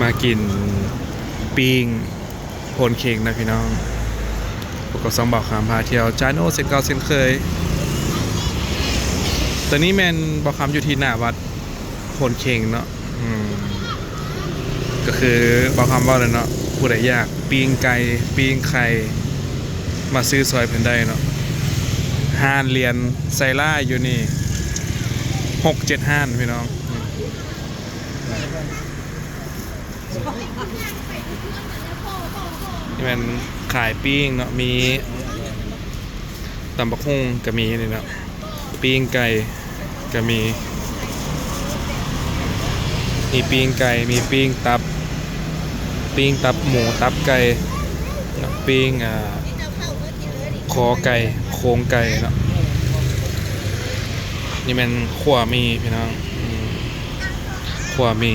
มากินปิ้งโพนเค้กนะพี่น้องพวกกับสองบอกขามพาเที่ยวจานโอเซนเก่าเซนเคยตอนนี้แมนบอกคำอยู่ที่หน้าวัดโพนเค้กเนาะก็คือบอกคำว่าเลยเนาะผู้ใดอยากปิ้งไก่ปิ้งไข่มาซื้อซอยเพิ่นได้เนาะห้านเรียนไซล่าอยู่นี่6-7ห้านพี่น้องนี่มันขายปิ้งเนาะมีตำบักหุ่งก็มีนี่เนาะปิ้งไก่ก็มีปิ้งไก่มีปิ้งตับหมูตับไก่ปิ้งคอไก่โครงไก่เนาะนี่มันขั่วมีพี่น้องขั่วมี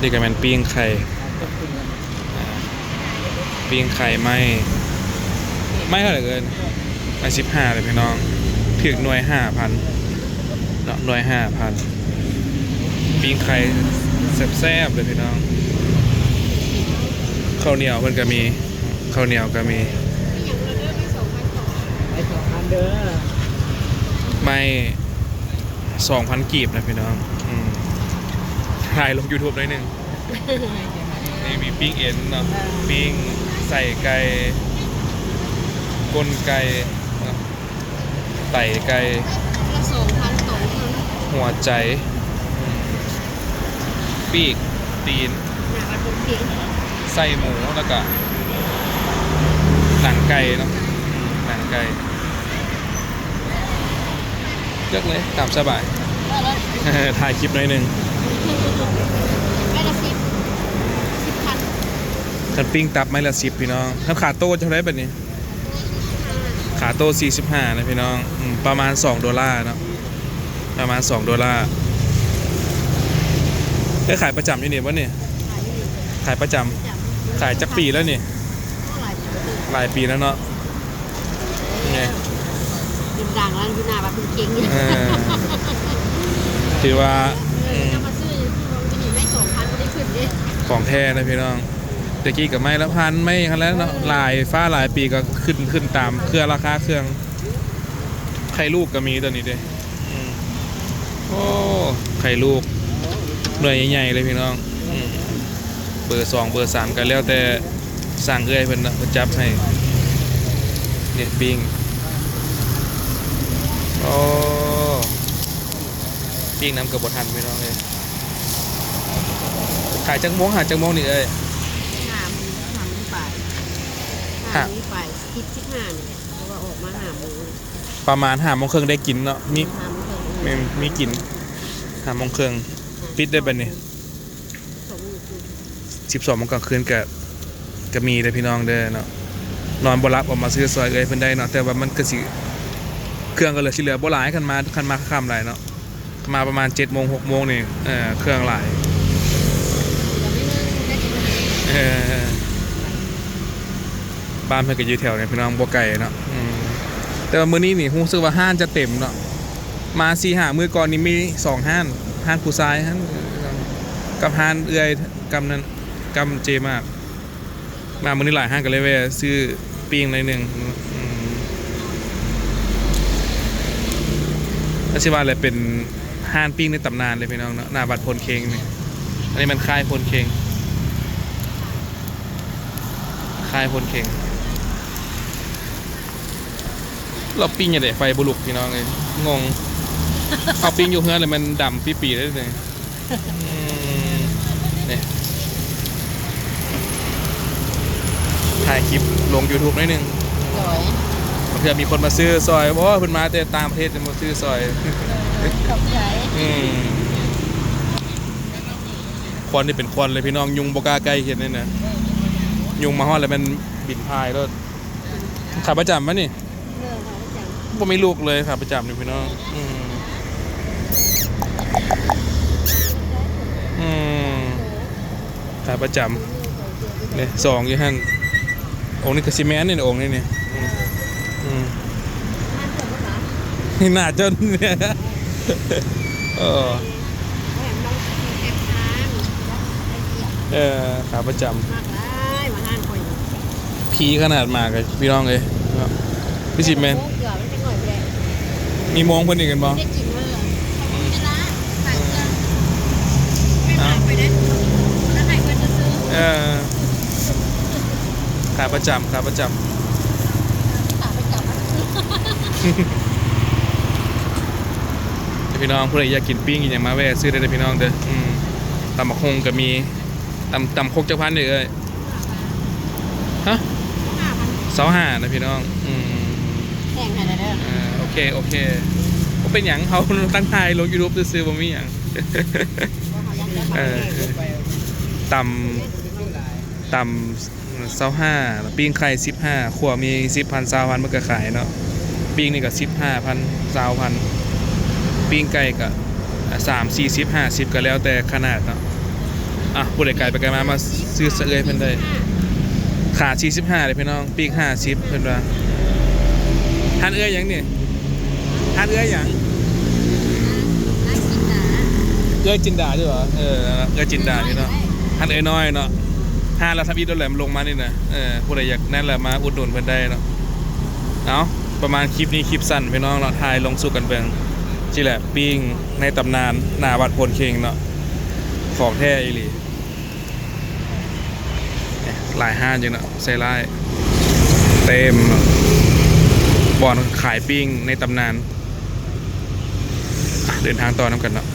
นี่ก็มันปิ้งไข่ไม่เท่าไหร่เกินไม่15เลยพี่น้องถึงหน่วย 5,000 เนาะหน่วย 5,000ปิ้งไข่แซ่บๆเลยพี่น้องข้าวเหนียวมันก็มีข้าวเหนียวก็มีไม่ 2,000 กีบนะพี่น้องถ่ายลง YouTube หน่อยหนึ่งนี่มีปิ้งเอ็นเนาะปิ้งใส่ไก่ก้นไก่ไตไก่หัวใจปีกตีนไส้หมูแล้วก็หนังไก่เนาะหนังไก่เลือกเลยตามสบายถ่ายคลิปหน่อยหนึ่งคันปิ้งตับไม้ละ10พี่น้องถ้าขาโต้จะเท่าไหร่แบบนี้ขาโต้45นะพี่น้องประมาณ$2เนาะประมาณ$2ได้ขายประจำอยู่นี่วะเนี่ยขายประจำขายจักปีแล้วนี่หลายปีแล้วเนาะไงดังแล้วที่หน้าแบบเป็นเก่งถือว่ามาซื้อที่ไม่2,000ไม่ได้ขึ้นดิของแท้นะพี่น้องตะกี้กับไม่ละพันไม่คันแล้วเนาะหลายฟ้าหลายปีก็ขึ้นตามเครื่องราคาเครื่องไข่ลูกก็มีตัวนี้ด้วยโอ้ไข่ลูกหน่วยใหญ่ๆเลยพี่น้องเบอร์2เบอร์3กันแล้วแต่สั่งเอื้อยเพิ่นนะเพิ่นจับให้เนี่ยปิ้งโอ้ปิ้งน้ำเกือบบทันพี่น้องเลยขายจักโมงหาจักโมงนี่เอ้ยไป15เนี่ยเพราะว่าออกมา5 โมงประมาณ5 โมงครึ่งได้กินเนาะมีกิน5 โมงครึ่งปิดได้บัดนี้12 โมงกลางคืนก็มีเลยพี่น้องเด้อเนาะนอนบ่หลับออกมาซื้อซอยเอ้ยเพิ่นได้เนาะแต่ว่ามันก็สิเครื่องก็เหลือสิเหลือบ่หลายคันมาค่ำหลายเนาะมาประมาณ7 โมง 6 โมงนี่เครื่องหลายบ้านเพิ่นก็อยู่แถวนี้พี่น้องบ่ไกลเนาะแต่ว่ามื้อนี้นี่รู้สึกว่าห้านจะเต็มเนาะมา 4-5 มื้อก่อนนี่มี2ห้านผู้ชายห้านกับห้านเอื้อยกำนั้นกำเจมากมามื้อนี้หลายห้านก็เลยแวะซื้อปิ้งหน่อยนึงแล้วสิว่าอะไรเป็นห้านปิ้งในตำนานเลยพี่น้องเนาะหน้าบัดพลเค้งนี่อันนี้มันค่ายพลเค้งเราปิ้งอย่างเดะไฟบุลุกพี่น้องเลยงงเอาปิ้งอยู่เฮือนเลยมันดำปีๆได้เลยเนี่ยถ่ายคลิปลง YouTube นิดนึงเพื่อมีคนมาซื้อซอยเพราะว่าเพิ่นมาแต่ต่างประเทศจะมาซื้อซอยควันนี่เป็นควันเลยพี่น้องยุงบกล้าใกล้เห็นนี่นะยุงมาฮอดเลยมันบินพายแล้วขาประจำปะนี่บ่มีลูกเลยขาประจำนี่พี่น้องขาประจำเนี่ย2อยู่หั่นองค์นี้ก็ซีเมนต์นี่องค์นี้นี่หน้าจนเนี่ย ขาประจำ มากเลยมาห้านคอย พีขนาดมากเลยพี่น้องเลยพี่สิบแมน เกือบไม่เป็นหน่อยไปเลย มีมองคนอีกกันบ่ ได้กินเลยไม่ละขายเครื่องไม่ขายไปได้แล้วขายเพื่อนจะซื้อ ขาประจำ ขาไปจับ พี่น้องผู้ใดอยากกินปิ้งกินอย่างมาแวะซื้อได้เลยพี่น้องเด้อตำบักฮงก็มีตำโคกเจ้าพันธุ์เลยฮะ25นะพี่น้องแข่งให้ได้เด้อ โอเคก็เป็นอย่างเขาตั้งทายลง YouTube ซื้อๆบ่มีอย่างตำ25ปิ้งไข่15ขวมี10,000 20,000มันก็ขายเนาะปิ้งนี่ก็15,000 20,000ปิ้งไก่ก็3 40 50ก็แล้วแต่ขนาดเนาะผู้ใดไก่ไปไกลมาซื้อเสยเพิ่นได้ขา45เลยพี่น้องปิ้ง50เพิ่นว่าทานเอื้อยหยังนี่ทานเอื้อยหยังเอื้อยจินดาด้วยเหรอเอื้อยจินดาพี่น้องทานเอื้อยน้อยเนาะทานแล้วทับอีตัวแหลมลงมานี่นะผู้ใดอยากนั่นแหละมาอุดหนุนเพิ่นได้เนาะเอาประมาณคลิปนี้คลิปสั้นพี่น้องเนาะถ่ายลงสู่กันเบิ่งจิแหละปิ้งในตำนานหน้าวัดโพนเค็งเนาะของแท้อีหลีหลายห้างจังเนาะใส่ไล่เต็มบ่อนขายปิ้งในตำนานเดินทางต่อน้ำกันเนาะ